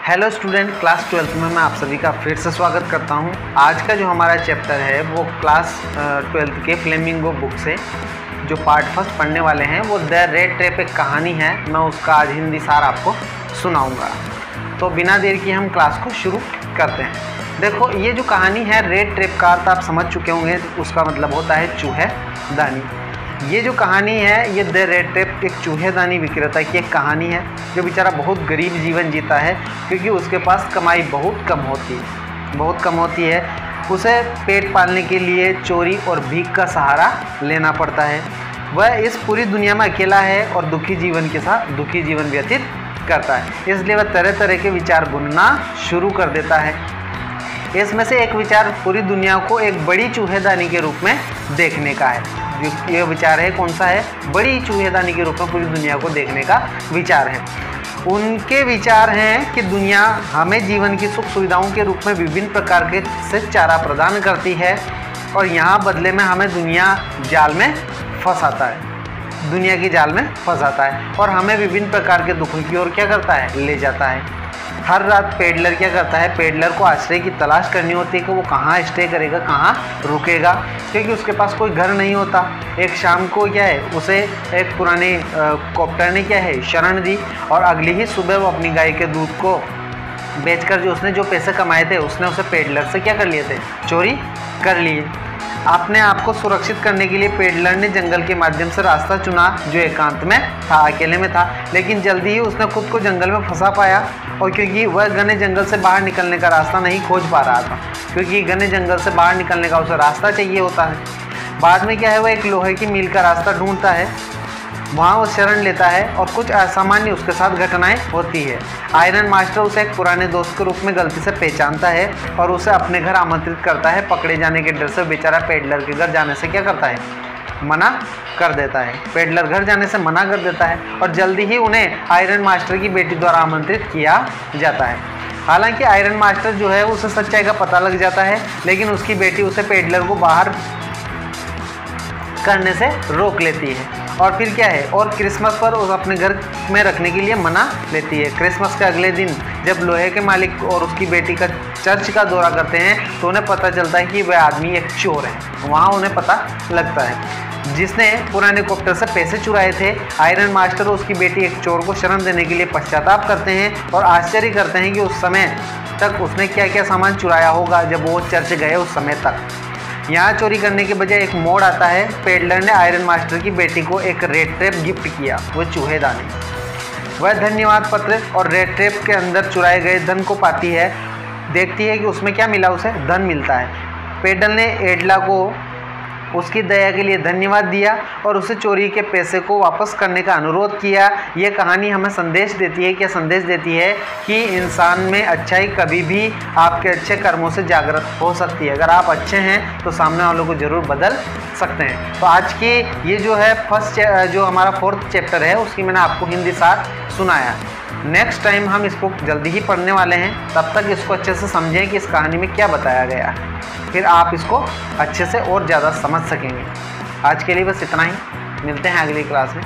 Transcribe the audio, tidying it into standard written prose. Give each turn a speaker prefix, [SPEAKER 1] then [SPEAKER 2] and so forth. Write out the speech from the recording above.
[SPEAKER 1] Hello student, class 12th में मैं आप सभी का फिर से स्वागत करता हूं। आज का जो हमारा चैप्टर है वो क्लास 12th के फ्लेमिंगो बुक से जो पार्ट फर्स्ट पढ़ने वाले हैं वो द रेड ट्रैप एक कहानी है। मैं उसका आज हिंदी सार आपको सुनाऊंगा। तो बिना देर की हम क्लास को शुरू करते हैं। देखो, ये जो कहानी है रेड ट्रैप का अर्थ आप समझ चुके होंगे। उसका मतलब होता है चूहेदानी। ये जो कहानी है ये द रेड ट्रैप एक चूहेदानी विक्रेता की एक कहानी है जो बेचारा बहुत गरीब जीवन जीता है क्योंकि उसके पास कमाई बहुत कम होती है। उसे पेट पालने के लिए चोरी और भीख का सहारा लेना पड़ता है। वह इस पूरी दुनिया में अकेला है और दुखी जीवन व्यतीत करता है। इसलिए वह तरह तरह के विचार बुनना शुरू कर देता है। इसमें से एक विचार पूरी दुनिया को एक बड़ी चूहेदानी के रूप में देखने का है। ये विचार है कौन सा है? बड़ी चूहेदानी के रूप में पूरी दुनिया को देखने का विचार है। उनके विचार हैं कि दुनिया हमें जीवन की सुख सुविधाओं के रूप में विभिन्न प्रकार के से चारा प्रदान करती है और यहाँ बदले में हमें दुनिया की जाल में फंसाता है और हमें विभिन्न प्रकार के दुखों की ओर क्या करता है? ले जाता है। हर रात पेडलर क्या करता है? पेडलर को आश्रय की तलाश करनी होती है कि वो कहाँ स्टे करेगा, कहाँ रुकेगा, क्योंकि उसके पास कोई घर नहीं होता। एक शाम को क्या है, उसे एक पुराने कॉप्टर ने क्या है शरण दी और अगली ही सुबह वो अपनी गाय के दूध को बेचकर जो उसने जो पैसे कमाए थे उसने उसे पेडलर से क्या कर लिए थे? चोरी कर लिए। अपने आप को सुरक्षित करने के लिए पेडलर ने जंगल के माध्यम से रास्ता चुना जो एकांत में था, अकेले में था। लेकिन जल्दी ही उसने खुद को जंगल में फंसा पाया और क्योंकि वह घने जंगल से बाहर निकलने का रास्ता नहीं खोज पा रहा था, क्योंकि घने जंगल से बाहर निकलने का उसे रास्ता चाहिए होता है। बाद में क्या है, वह एक लोहे की मील का रास्ता ढूंढता है। वहाँ वो शरण लेता है और कुछ असामान्य उसके साथ घटनाएं होती है। आयरन मास्टर उसे एक पुराने दोस्त के रूप में गलती से पहचानता है और उसे अपने घर आमंत्रित करता है। पकड़े जाने के डर से बेचारा पेडलर के घर जाने से क्या करता है? मना कर देता है। पेडलर घर जाने से मना कर देता है और जल्दी ही उन्हें आयरन मास्टर की बेटी द्वारा आमंत्रित किया जाता है। हालांकि आयरन मास्टर जो है उसे सच्चाई का पता लग जाता है, लेकिन उसकी बेटी उसे पेडलर को बाहर करने से रोक लेती है और फिर क्या है, और क्रिसमस पर उसे अपने घर में रखने के लिए मना लेती है। क्रिसमस के अगले दिन जब लोहे के मालिक और उसकी बेटी का चर्च का दौरा करते हैं तो उन्हें पता चलता है कि वह आदमी एक चोर है। वहाँ उन्हें पता लगता है जिसने पुराने कॉप्टर से पैसे चुराए थे। आयरन मास्टर और उसकी बेटी एक चोर को शरण देने के लिए पश्चाताप करते हैं और आश्चर्य करते हैं कि उस समय तक उसने क्या क्या सामान चुराया होगा जब वो चर्च गए उस समय तक। यहाँ चोरी करने के बजाय एक मोड़ आता है। पेडलर ने आयरन मास्टर की बेटी को एक रेड ट्रैप गिफ्ट किया, वो चूहेदानी। वह धन्यवाद पत्र और रेड ट्रैप के अंदर चुराए गए धन को पाती है। देखती है कि उसमें क्या मिला, उसे धन मिलता है। पेडल ने एडला को उसकी दया के लिए धन्यवाद दिया और उसे चोरी के पैसे को वापस करने का अनुरोध किया। यह कहानी हमें संदेश देती है कि इंसान में अच्छाई कभी भी आपके अच्छे कर्मों से जागृत हो सकती है। अगर आप अच्छे हैं तो सामने वालों को ज़रूर बदल सकते हैं। तो आज की ये जो है जो हमारा 4th चैप्टर है उसकी मैंने आपको हिंदी सार सुनाया। नेक्स्ट टाइम हम इसको जल्दी ही पढ़ने वाले हैं। तब तक इसको अच्छे से समझें कि इस कहानी में क्या बताया गया है, फिर आप इसको अच्छे से और ज़्यादा समझ सकेंगे। आज के लिए बस इतना ही। मिलते हैं अगली क्लास में।